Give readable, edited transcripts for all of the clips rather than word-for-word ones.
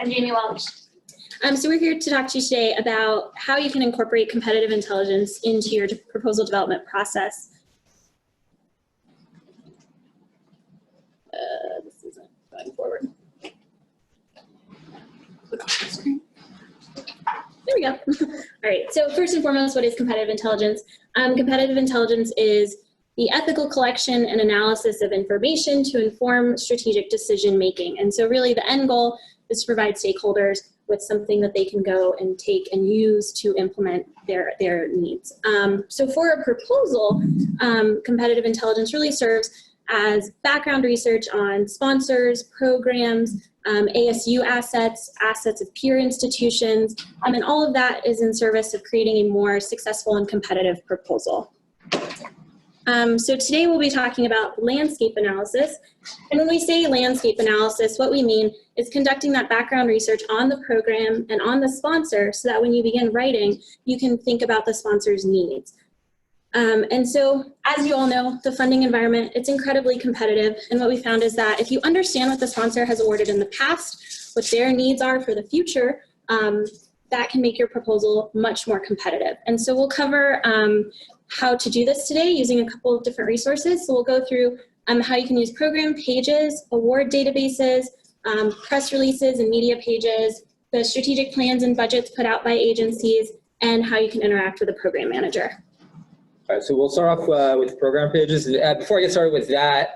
I'm Jamie Welch. So we're here to talk to you today about how you can incorporate competitive intelligence into your proposal development process. This isn't going forward. Click on the screen. There we go. All right, so first and foremost, what is competitive intelligence? Competitive intelligence is the ethical collection and analysis of information to inform strategic decision making. And so really the end goal is to provide stakeholders with something that they can go and take and use to implement their needs. So for a proposal, competitive intelligence really serves as background research on sponsors, programs, ASU assets, assets of peer institutions, and all of that is in service of creating a more successful and competitive proposal. So today we'll be talking about landscape analysis. And when we say landscape analysis, what we mean is conducting that background research on the program and on the sponsor so that when you begin writing, you can think about the sponsor's needs. And so, as you all know, the funding environment, it's incredibly competitive. And what we found is that if you understand what the sponsor has awarded in the past, what their needs are for the future, that can make your proposal much more competitive. And so we'll cover how to do this today using a couple of different resources. So we'll go through how you can use program pages, award databases, press releases and media pages, the strategic plans and budgets put out by agencies, and how you can interact with a program manager. All right, so we'll start off with program pages. Before I get started with that,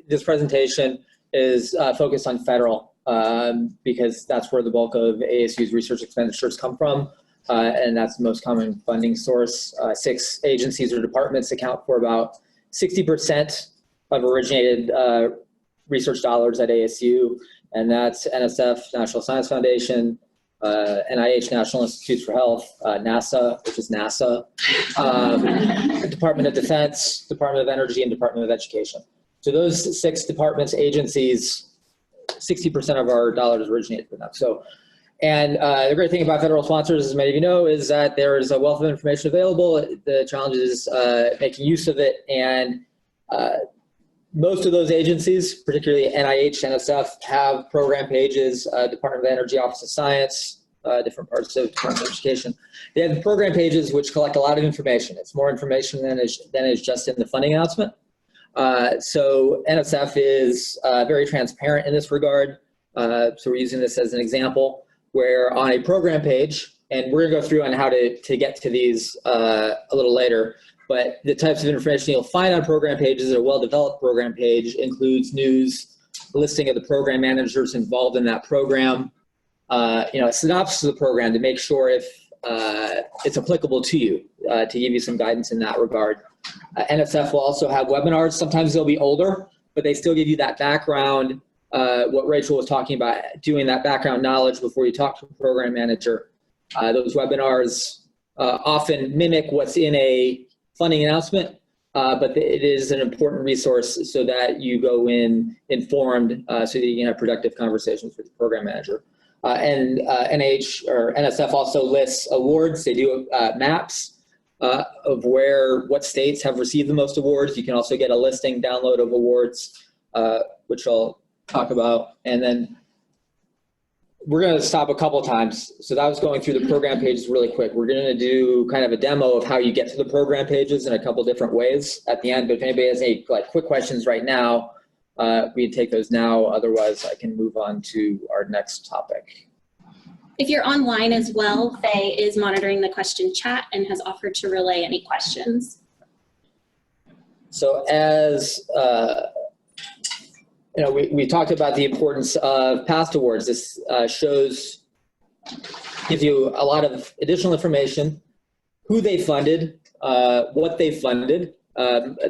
this presentation is focused on federal because that's where the bulk of ASU's research expenditures come from. And that's the most common funding source. 6 agencies or departments account for about 60% of originated research dollars at ASU, and that's NSF, National Science Foundation, NIH, National Institutes for Health, NASA, which is NASA, Department of Defense, Department of Energy, and Department of Education. So those 6 departments, agencies, 60% of our dollars originated from them. So. And the great thing about federal sponsors, as many of you know, is that there is a wealth of information available. The challenge is making use of it. And most of those agencies, particularly NIH, NSF, have program pages, Department of Energy, Office of Science, different parts of Department of Education. They have program pages which collect a lot of information. It's more information than is just in the funding announcement. So NSF is very transparent in this regard. So we're using this as an example, where on a program page, and we're gonna go through on how to get to these a little later, but the types of information you'll find on program pages, a well-developed program page includes news, a listing of the program managers involved in that program, a synopsis of the program to make sure if it's applicable to you, to give you some guidance in that regard. NSF will also have webinars. Sometimes they'll be older, but they still give you that background, what Rachel was talking about, doing that background knowledge before you talk to a program manager. Those webinars often mimic what's in a funding announcement, but it is an important resource so that you go in informed so that you can have productive conversations with the program manager. And NIH or NSF also lists awards. They do maps of what states have received the most awards. You can also get a listing download of awards, which I'll talk about. And then we're going to stop a couple times. So that was going through the program pages really quick. We're going to do kind of a demo of how you get to the program pages in a couple different ways at the end. But if anybody has any quick questions right now, we can take those now. Otherwise, I can move on to our next topic. If you're online as well, Faye is monitoring the question chat and has offered to relay any questions. So as we talked about the importance of past awards. This gives you a lot of additional information, who they funded, what they funded.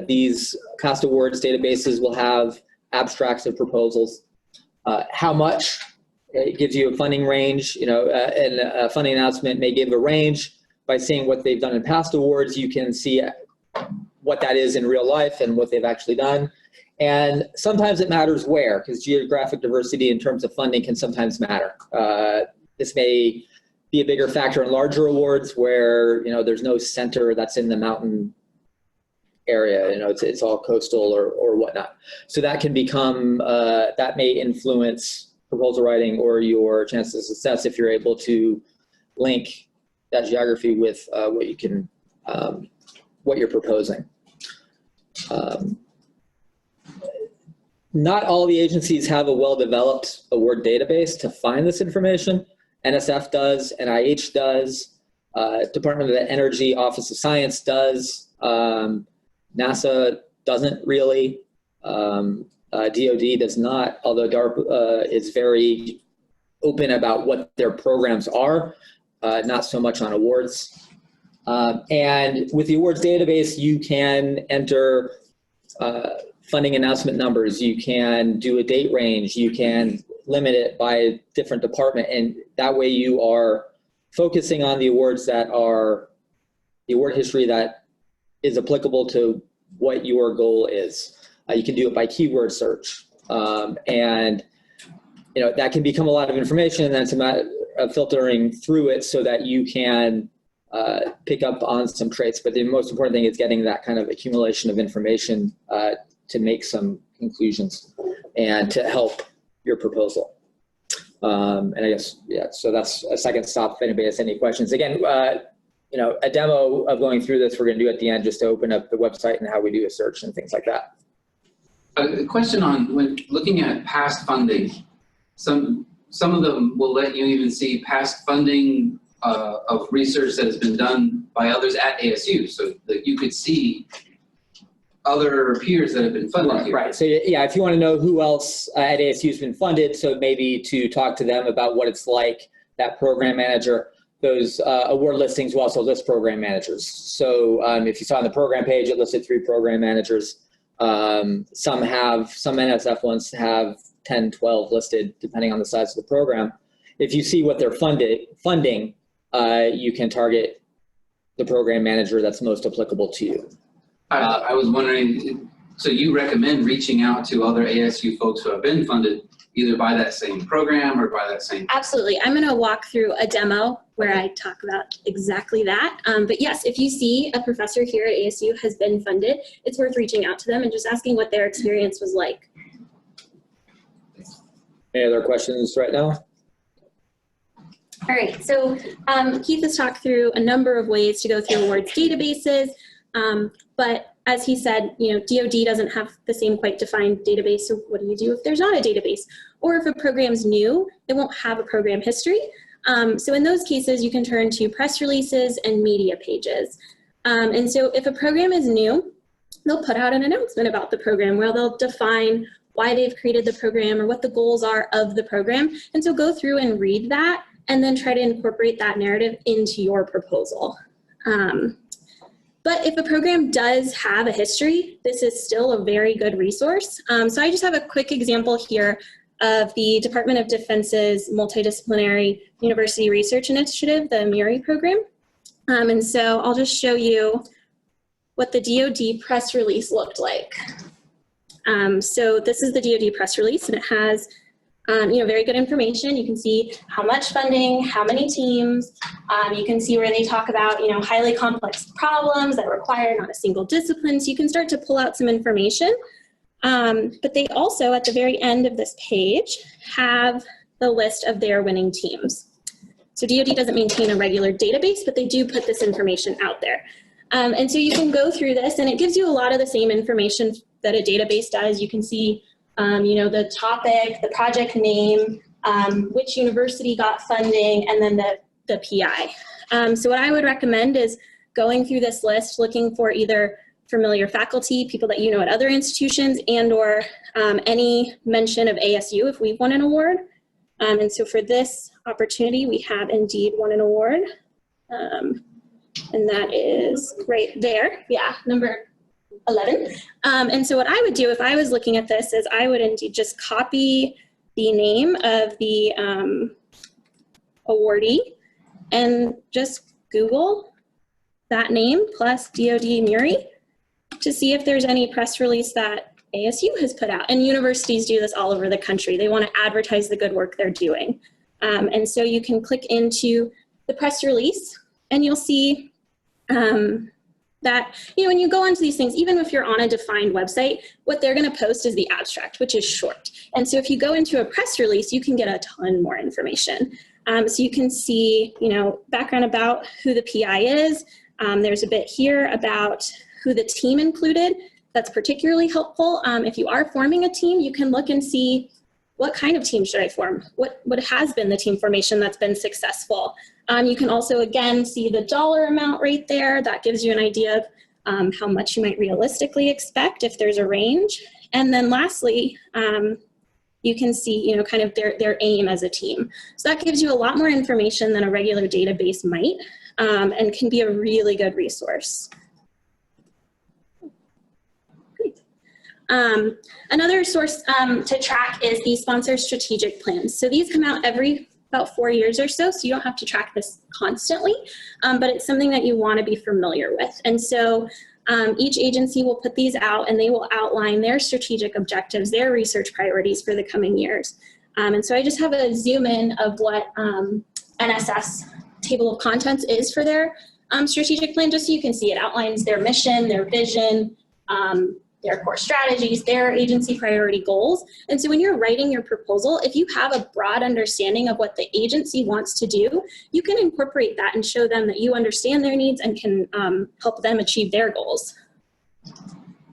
These past awards databases will have abstracts of proposals, how much. It gives you a funding range, and a funding announcement may give a range. By seeing what they've done in past awards, you can see what that is in real life and what they've actually done. And sometimes it matters where, because geographic diversity in terms of funding can sometimes matter. This may be a bigger factor in larger awards where there's no center that's in the mountain area. It's all coastal or whatnot. So that can become that may influence proposal writing or your chances of success if you're able to link that geography with what you're proposing. Not all the agencies have a well-developed award database to find this information. NSF does, NIH does, Department of Energy, Office of Science does, NASA doesn't really, DoD does not, although DARPA is very open about what their programs are, not so much on awards. And with the awards database, you can enter funding announcement numbers, you can do a date range, you can limit it by different department, and that way you are focusing on the awards that are the award history that is applicable to what your goal is. You can do it by keyword search, and that can become a lot of information, and then it's a matter of filtering through it so that you can pick up on some traits. But the most important thing is getting that kind of accumulation of information to make some conclusions and to help your proposal. And I guess, yeah, so that's a second stop if anybody has any questions. Again, a demo of going through this we're going to do at the end, just to open up the website and how we do a search and things like that. A question on when looking at past funding, some of them will let you even see past funding of research that has been done by others at ASU, so that you could see other peers that have been funded here. Right. So yeah, if you want to know who else at ASU has been funded, so maybe to talk to them about what it's like, that program manager, those award listings will also list program managers. So if you saw on the program page, it listed 3 program managers. Some NSF ones have 10, 12 listed depending on the size of the program. If you see what they're funding, you can target the program manager that's most applicable to you. I was wondering, so you recommend reaching out to other ASU folks who have been funded either by that same program or by that same? Absolutely. I'm going to walk through a demo where I talk about exactly that. But yes, if you see a professor here at ASU has been funded, it's worth reaching out to them and just asking what their experience was like. Any other questions right now? All right, so Keith has talked through a number of ways to go through awards databases, but as he said, DoD doesn't have the same quite defined database, so what do you do if there's not a database? Or if a program's new, it won't have a program history. So in those cases, you can turn to press releases and media pages. And so if a program is new, they'll put out an announcement about the program where they'll define why they've created the program or what the goals are of the program. And so go through and read that and then try to incorporate that narrative into your proposal. But if a program does have a history, this is still a very good resource. So I just have a quick example here of the Department of Defense's Multidisciplinary University Research Initiative, the MURI program. And so I'll just show you what the DoD press release looked like. So this is the DoD press release, and it has very good information. You can see how much funding, how many teams. You can see where they talk about highly complex problems that require not a single discipline. So you can start to pull out some information. But they also, at the very end of this page, have the list of their winning teams. So DoD doesn't maintain a regular database, but they do put this information out there. And so you can go through this, and it gives you a lot of the same information that a database does. You can see the topic, the project name, which university got funding, and then the PI. So what I would recommend is going through this list, looking for either familiar faculty, people that you know at other institutions, and or any mention of ASU if we've won an award. And so for this opportunity, we have indeed won an award. And that is right there, yeah, number 11. And so what I would do if I was looking at this is I would indeed just copy the name of the awardee and just Google that name plus DoD MURI to see if there's any press release that ASU has put out. And universities do this all over the country. They want to advertise the good work they're doing. And so you can click into the press release and you'll see that, when you go onto these things, even if you're on a defined website, what they're going to post is the abstract, which is short. And so if you go into a press release, you can get a ton more information. So you can see, background about who the PI is. There's a bit here about who the team included. That's particularly helpful. If you are forming a team, you can look and see what kind of team should I form? What has been the team formation that's been successful? You can also, again, see the dollar amount right there. That gives you an idea of how much you might realistically expect if there's a range. And then lastly, you can see, kind of their aim as a team. So that gives you a lot more information than a regular database might, and can be a really good resource. Great. Another source to track is the sponsor strategic plans. So these come out every about 4 years or so you don't have to track this constantly, but it's something that you want to be familiar with. And so each agency will put these out and they will outline their strategic objectives, their research priorities for the coming years. And so I just have a zoom in of what NSF's table of contents is for their strategic plan, just so you can see it outlines their mission, their vision, their core strategies, their agency priority goals. And so when you're writing your proposal, if you have a broad understanding of what the agency wants to do, you can incorporate that and show them that you understand their needs and can help them achieve their goals.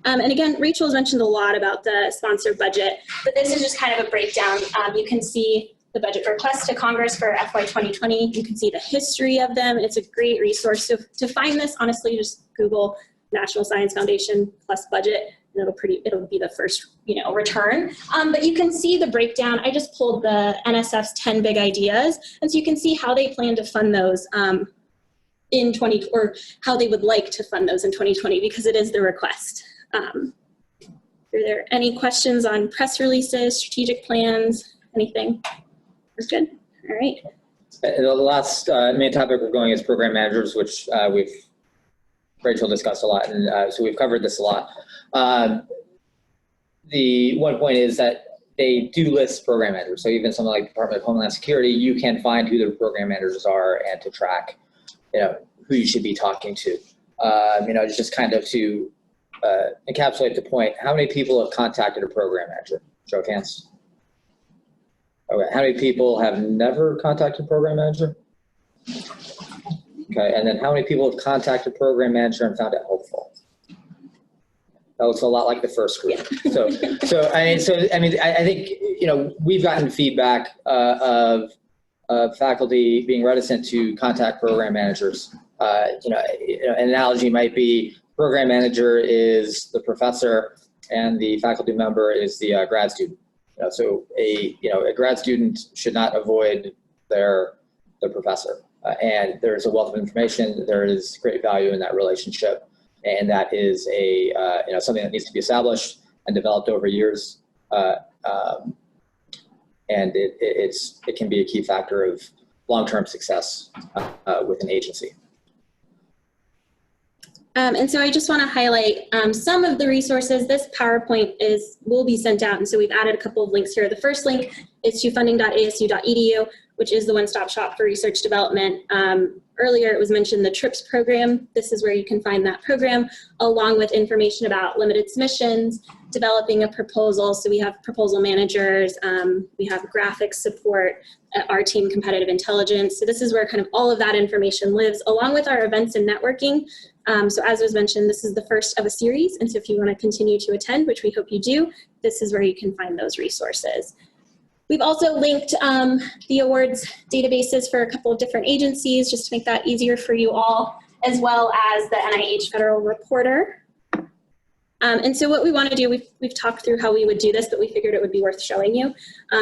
And again, Rachel has mentioned a lot about the sponsor budget, but this is just kind of a breakdown. You can see the budget request to Congress for FY 2020. You can see the history of them. It's a great resource. So to find this, honestly, just Google National Science Foundation plus budget, and it'll be the first, return. But you can see the breakdown. I just pulled the NSF's 10 big ideas, and so you can see how they plan to fund those or how they would like to fund those in 2020, because it is the request. Are there any questions on press releases, strategic plans, anything? We're good. All right. The last main topic we're going is program managers, which Rachel discussed a lot, and so we've covered this a lot. The one point is that they do list program managers. So even something like Department of Homeland Security, you can find who the program managers are and to track, who you should be talking to. It's just kind of to encapsulate the point. How many people have contacted a program manager? Show of hands. Okay. How many people have never contacted a program manager? Okay, and then how many people have contacted program manager and found it helpful? That looks a lot like the first group. I think we've gotten feedback of faculty being reticent to contact program managers. An analogy might be program manager is the professor and the faculty member is the grad student. So a grad student should not avoid their professor. And there's a wealth of information. There is great value in that relationship, and that is something that needs to be established and developed over years. And it can be a key factor of long-term success with an agency. And so I just want to highlight some of the resources. This PowerPoint will be sent out, and so we've added a couple of links here. The first link is to funding.asu.edu, which is the one-stop shop for research development. Earlier it was mentioned the TRIPS program. This is where you can find that program, along with information about limited submissions, developing a proposal. So we have proposal managers, we have graphics support, our team competitive intelligence. So this is where kind of all of that information lives, along with our events and networking. So as was mentioned, this is the first of a series. And so if you want to continue to attend, which we hope you do, this is where you can find those resources. We've also linked the awards databases for a couple of different agencies, just to make that easier for you all, as well as the NIH Federal Reporter. And so what we want to do, we've talked through how we would do this, but we figured it would be worth showing you.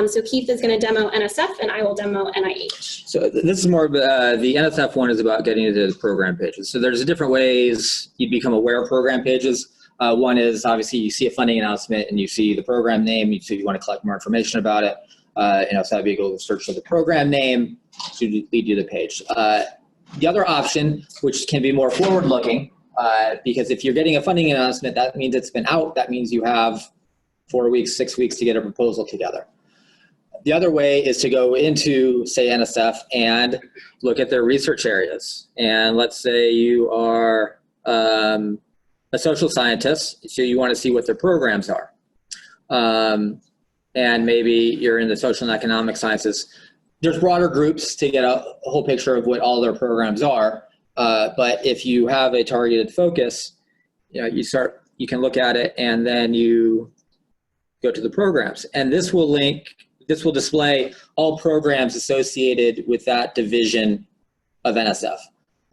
So Keith is going to demo NSF, and I will demo NIH. So this is more of the NSF one is about getting into the program pages. So there's different ways you become aware of program pages. One is obviously you see a funding announcement and you see the program name. You want to collect more information about it. So that'd be a Google search for the program name to lead you to the page. The other option, which can be more forward-looking, because if you're getting a funding announcement, that means it's been out. That means you have 4 weeks, 6 weeks to get a proposal together. The other way is to go into, say, NSF and look at their research areas. And let's say you are a social scientist, so you want to see what their programs are. And maybe you're in the social and economic sciences. There's broader groups to get a whole picture of what all their programs are. But if you have a targeted focus, you can look at it and then you go to the programs. And this will display all programs associated with that division of NSF.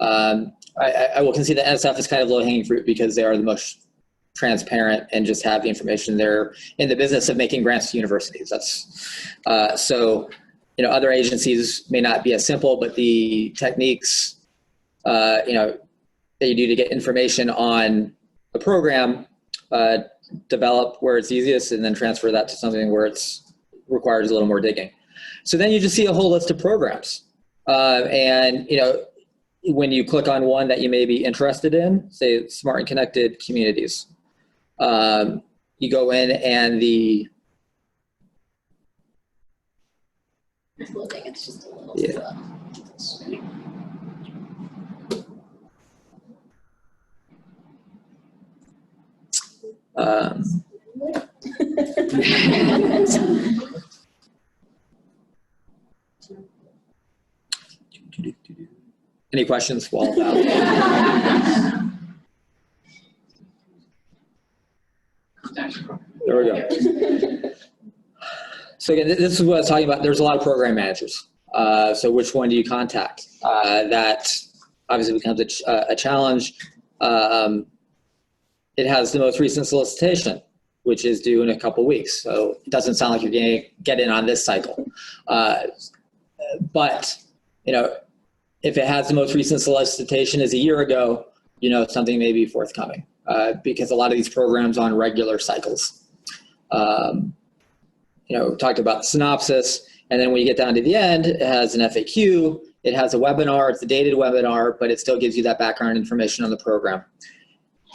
I will concede that NSF is kind of low-hanging fruit because they are the most transparent and just have the information. They're in the business of making grants to universities. That's so, other agencies may not be as simple, but the techniques, that you do to get information on a program, develop where it's easiest and then transfer that to something where it's requires a little more digging. So then you just see a whole list of programs. And, when you click on one that you may be interested in, say Smart and Connected Communities, you go in and It's loading, it's just a little slow. Any questions while there we go. So again, this is what I was talking about. There's a lot of program managers. So which one do you contact? That obviously becomes a challenge. It has the most recent solicitation, which is due in a couple weeks. So it doesn't sound like you're going to get in on this cycle. But, if it has the most recent solicitation is a year ago, something may be forthcoming because a lot of these programs on regular cycles. We talked about the synopsis, and then when you get down to the end, it has an FAQ, it has a webinar, it's a dated webinar, but it still gives you that background information on the program.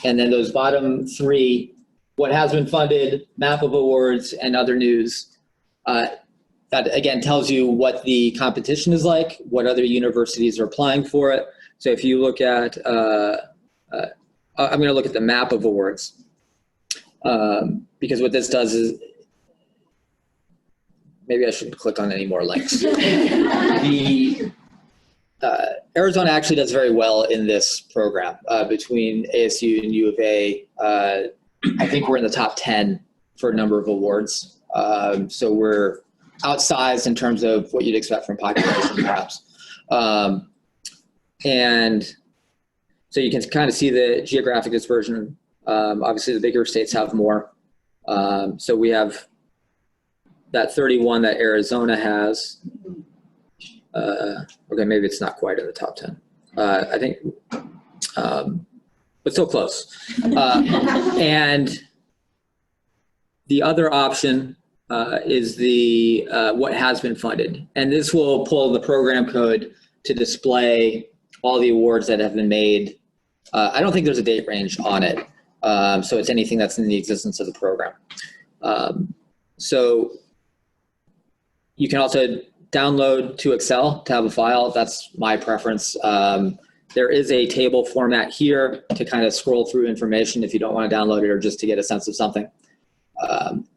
And then those bottom three, what has been funded, map of awards, and other news, that again tells you what the competition is like, what other universities are applying for it. So if you look at, I'm going to look at the map of awards, because what this does is, maybe I shouldn't click on any more links. Arizona actually does very well in this program between ASU and U of A. I think we're in the top 10 for a number of awards. So we're outsized in terms of what you'd expect from population, perhaps. And so you can kind of see the geographic dispersion. Obviously, the bigger states have more. So we have that 31 that Arizona has. Okay, maybe it's not quite in the top 10. I think, but still close. And the other option is the what has been funded. And this will pull the program code to display all the awards that have been made. I don't think there's a date range on it. So it's anything that's in the existence of the program. So you can also download to Excel to have a file. That's my preference. There is a table format here to kind of scroll through information if you don't want to download it or just to get a sense of something.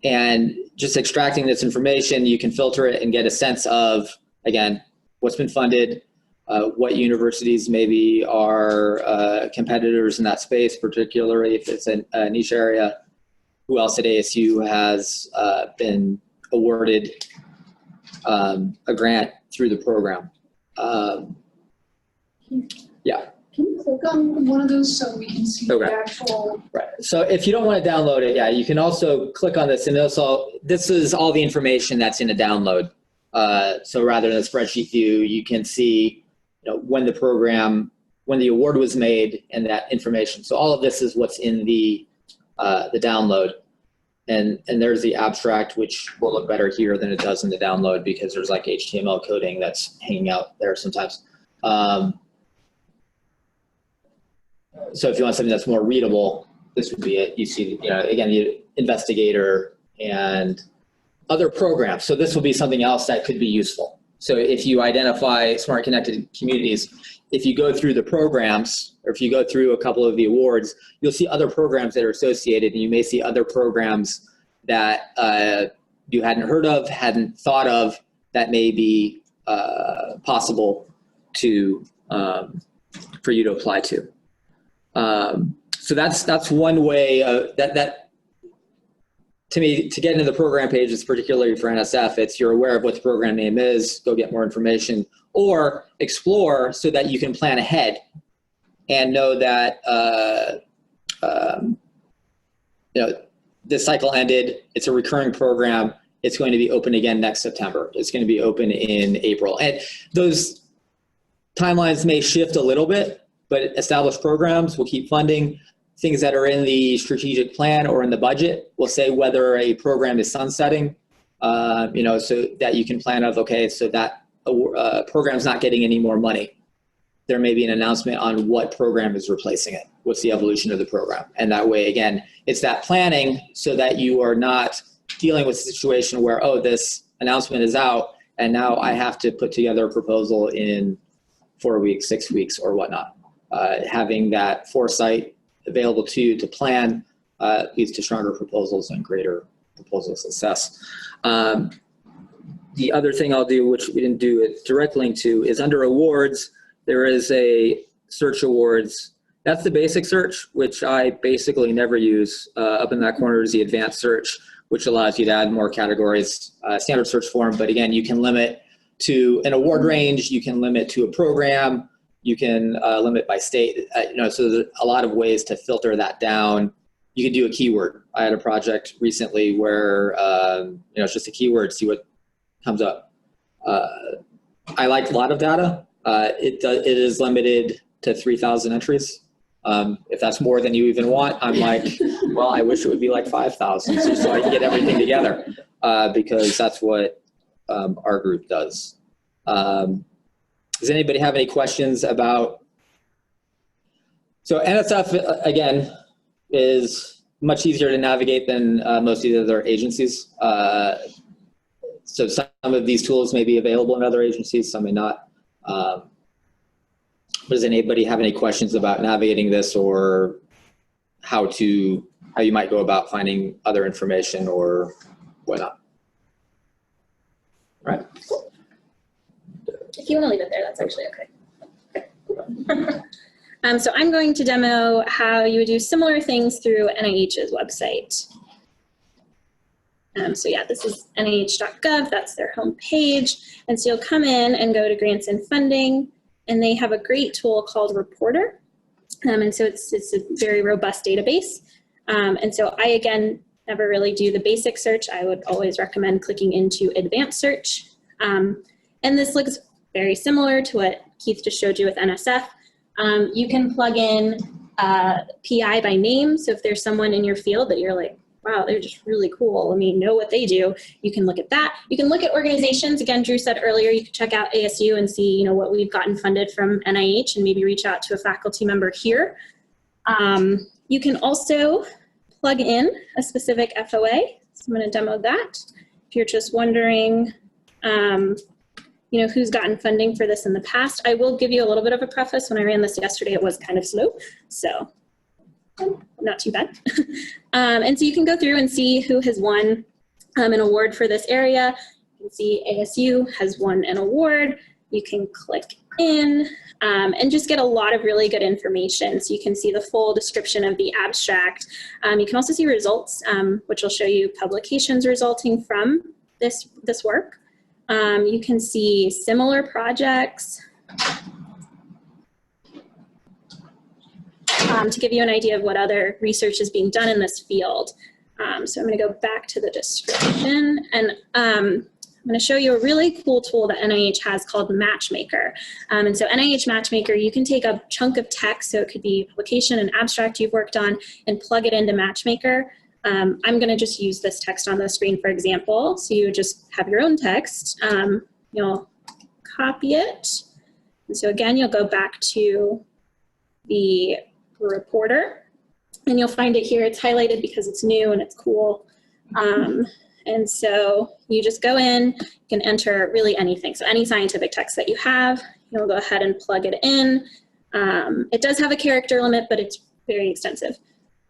And just extracting this information, you can filter it and get a sense of, again, what's been funded, what universities maybe are competitors in that space, particularly if it's a niche area, who else at ASU has been awarded a grant through the program. Yeah. Can you click on one of those so we can see the actual? Right. So if you don't want to download it, yeah, you can also click on this, and this is all the information that's in a download. So rather than a spreadsheet view, you can see when the award was made and that information. So all of this is what's in the download. And there's the abstract, which will look better here than it does in the download because there's like HTML coding that's hanging out there sometimes. So if you want something that's more readable, this would be it. You see, again, the investigator and other programs. So this will be something else that could be useful. So if you identify smart connected communities, if you go through the programs, or if you go through a couple of the awards, you'll see other programs that are associated, and you may see other programs that you hadn't heard of, hadn't thought of, that may be possible to for you to apply to. So that's one way that to me, to get into the program pages, particularly for NSF, it's you're aware of what the program name is, go get more information, or explore so that you can plan ahead and know that this cycle ended, it's a recurring program, it's going to be open again next September, it's going to be open in April. And those timelines may shift a little bit, but established programs will keep funding. Things that are in the strategic plan or in the budget will say whether a program is sunsetting, so that you can plan of, okay, so that program's not getting any more money. There may be an announcement on what program is replacing it. What's the evolution of the program? And that way, again, it's that planning so that you are not dealing with a situation where, oh, this announcement is out and now I have to put together a proposal in 4 weeks, 6 weeks, or whatnot. Having that foresight available to you to plan leads to stronger proposals and greater proposal success. The other thing I'll do, which we didn't do a direct link to, is under awards, there is a search awards. That's the basic search, which I basically never use. Up in that corner is the advanced search, which allows you to add more categories, standard search form. But again, you can limit to an award range, you can limit to a program, you can limit by state, so there's a lot of ways to filter that down. You can do a keyword. I had a project recently where, it's just a keyword, see what comes up. I like a lot of data. It is limited to 3,000 entries. If that's more than you even want, I'm like, well, I wish it would be like 5,000 so I can get everything together, because that's what our group does. Does anybody have any questions about? So NSF, again, is much easier to navigate than most of the other agencies. So some of these tools may be available in other agencies, some may not. Does anybody have any questions about navigating this, or how you might go about finding other information or whatnot? All right. If you want to leave it there, that's actually okay. So I'm going to demo how you would do similar things through NIH's website. So yeah, this is nih.gov, that's their home page. And so you'll come in and go to grants and funding, and they have a great tool called Reporter. And so it's a very robust database. And so I, again, never really do the basic search. I would always recommend clicking into advanced search. And this looks very similar to what Keith just showed you with NSF. You can plug in PI by name. So if there's someone in your field that you're like, wow, they're just really cool, let me know what they do, you can look at that. You can look at organizations. Again, Drew said earlier, you can check out ASU and see what we've gotten funded from NIH and maybe reach out to a faculty member here. You can also plug in a specific FOA. So I'm going to demo that. If you're just wondering, who's gotten funding for this in the past. I will give you a little bit of a preface. When I ran this yesterday, it was kind of slow, so not too bad. And so you can go through and see who has won an award for this area. You can see ASU has won an award. You can click in and just get a lot of really good information. So you can see the full description of the abstract. You can also see results, which will show you publications resulting from this work. You can see similar projects to give you an idea of what other research is being done in this field. So I'm going to go back to the description, and I'm going to show you a really cool tool that NIH has called Matchmaker. And so NIH Matchmaker, you can take a chunk of text, so it could be a publication, an abstract you've worked on, and plug it into Matchmaker. I'm going to just use this text on the screen for example. So you just have your own text. You'll copy it. And so again, you'll go back to the Reporter, and you'll find it here. It's highlighted because it's new and it's cool. And so You just go in, you can enter really anything. So any scientific text that you have, you'll go ahead and plug it in. It does have a character limit, but it's very extensive.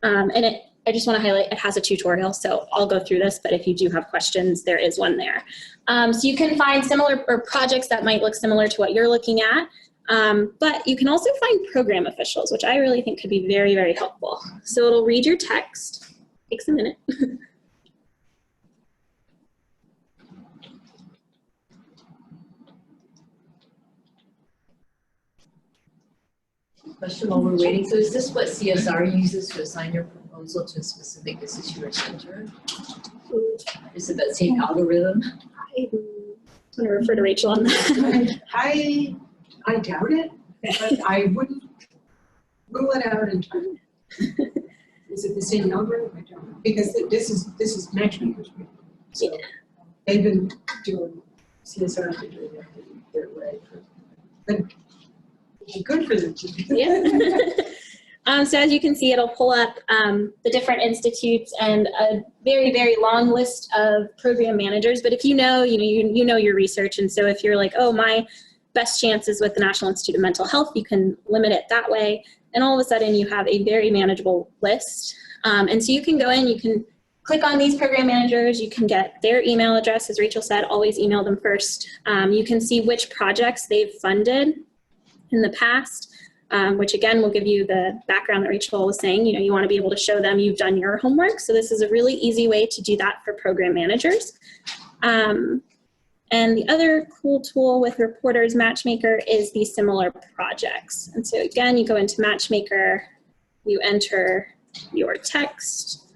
I just want to highlight, it has a tutorial, so I'll go through this, but if you do have questions, there is one there. So you can find similar or projects that might look similar to what you're looking at, but you can also find program officials, which I really think could be very, very helpful. So it'll read your text, takes a minute. Question while we're waiting. So is this what CSR uses to assign your proposal to a specific institute or center? Is it that same algorithm? I'm going to refer to Rachel on that. I doubt it, but I wouldn't rule it out entirely. Is it the same algorithm? I don't know, because this is Matchmakers. So they've been doing CSR, they're doing it their way. But it's good for them to do. Yeah. So as you can see, it'll pull up the different institutes and a very, very long list of program managers. But if you know your research, and so if you're like, oh, my best chance is with the National Institute of Mental Health, you can limit it that way. And all of a sudden, you have a very manageable list. And so you can go in, you can click on these program managers, you can get their email address, as Rachel said, always email them first. You can see which projects they've funded in the past. Which again will give you the background that Rachel was saying. You want to be able to show them you've done your homework. So this is a really easy way to do that for program managers. And the other cool tool with Reporters Matchmaker is the similar projects. And so again, you go into Matchmaker, you enter your text,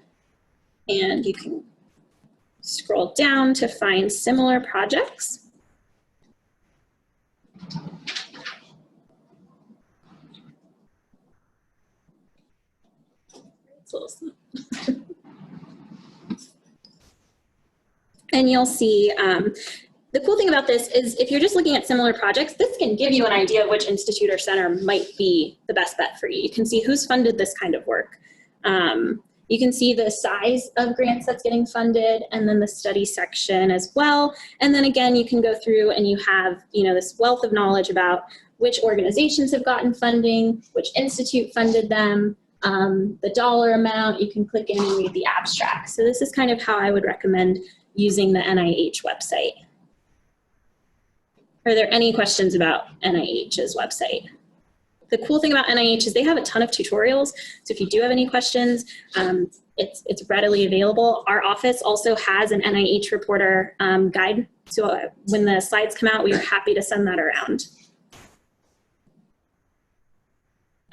and you can scroll down to find similar projects. And you'll see, the cool thing about this is if you're just looking at similar projects, this can give you an idea of which institute or center might be the best bet for you. You can see who's funded this kind of work. You can see the size of grants that's getting funded, and then the study section as well. And then again, you can go through and you have, this wealth of knowledge about which organizations have gotten funding, which institute funded them, the dollar amount. You can click in and read the abstract. So this is kind of how I would recommend using the NIH website. Are there any questions about NIH's website? The cool thing about NIH is they have a ton of tutorials. So if you do have any questions, it's readily available. Our office also has an NIH reporter guide. So when the slides come out, we are happy to send that around.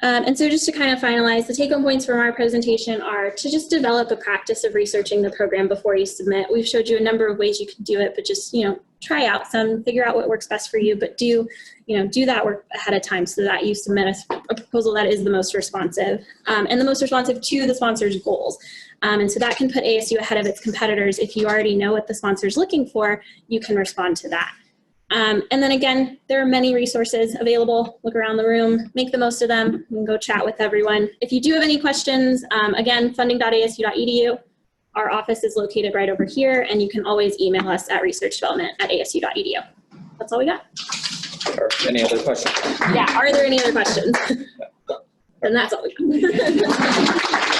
And so just to kind of finalize, the take-home points from our presentation are to just develop a practice of researching the program before you submit. We've showed you a number of ways you can do it, but just, try out some, figure out what works best for you, but do that work ahead of time so that you submit a proposal that is the most responsive and the most responsive to the sponsor's goals. And so that can put ASU ahead of its competitors. If you already know what the sponsor's looking for, you can respond to that. And then again, there are many resources available. Look around the room, make the most of them, and go chat with everyone. If you do have any questions, again, funding.asu.edu. Our office is located right over here, and you can always email us at researchdevelopment@asu.edu. That's all we got. Or any other questions? Yeah, are there any other questions? Then that's all we got.